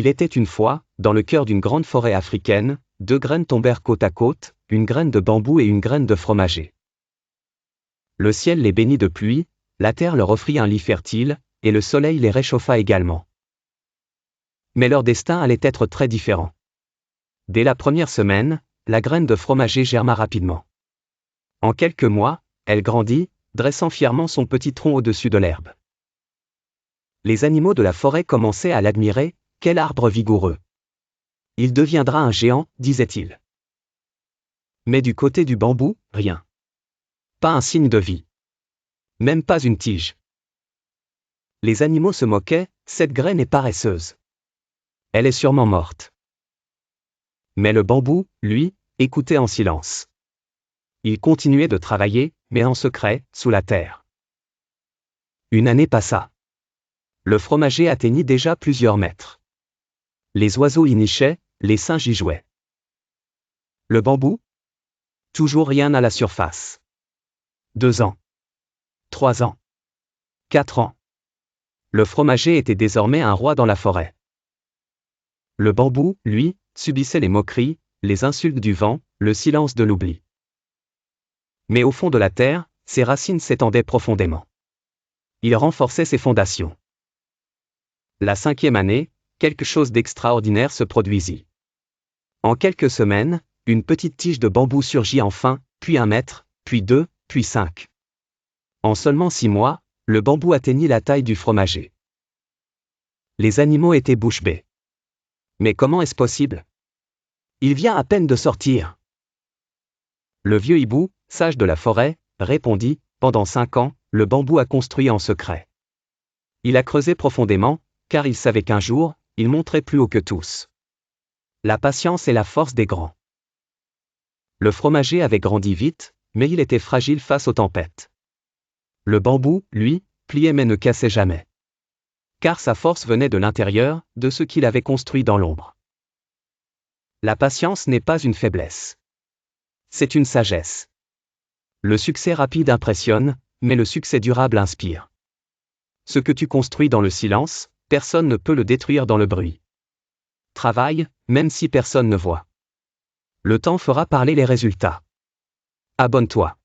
Il était une fois, dans le cœur d'une grande forêt africaine, 2 graines tombèrent côte à côte, une graine de bambou et une graine de fromager. Le ciel les bénit de pluie, la terre leur offrit un lit fertile, et le soleil les réchauffa également. Mais leur destin allait être très différent. Dès la première semaine, la graine de fromager germa rapidement. En quelques mois, elle grandit, dressant fièrement son petit tronc au-dessus de l'herbe. Les animaux de la forêt commençaient à l'admirer, quel arbre vigoureux. Il deviendra un géant, disaient-ils. Mais du côté du bambou, rien. Pas un signe de vie. Même pas une tige. Les animaux se moquaient, cette graine est paresseuse. Elle est sûrement morte. Mais le bambou, lui, écoutait en silence. Il continuait de travailler, mais en secret, sous la terre. Une année passa. Le fromager atteignit déjà plusieurs mètres. Les oiseaux y nichaient, les singes y jouaient. Le bambou? Toujours rien à la surface. 2 ans. 3 ans. 4 ans. Le fromager était désormais un roi dans la forêt. Le bambou, lui, subissait les moqueries, les insultes du vent, le silence de l'oubli. Mais au fond de la terre, ses racines s'étendaient profondément. Il renforçait ses fondations. La 5e année, quelque chose d'extraordinaire se produisit. En quelques semaines, une petite tige de bambou surgit enfin, puis 1 mètre, puis 2, puis 5. En seulement 6 mois, le bambou atteignit la taille du fromager. Les animaux étaient bouche bée. Mais comment est-ce possible? Il vient à peine de sortir. Le vieux hibou, sage de la forêt, répondit, pendant 5 ans, le bambou a construit en secret. Il a creusé profondément, car il savait qu'un jour, il monterait plus haut que tous. La patience est la force des grands. Le fromager avait grandi vite, mais il était fragile face aux tempêtes. Le bambou, lui, pliait mais ne cassait jamais. Car sa force venait de l'intérieur, de ce qu'il avait construit dans l'ombre. La patience n'est pas une faiblesse. C'est une sagesse. Le succès rapide impressionne, mais le succès durable inspire. Ce que tu construis dans le silence, personne ne peut le détruire dans le bruit. Travaille, même si personne ne voit. Le temps fera parler les résultats. Abonne-toi.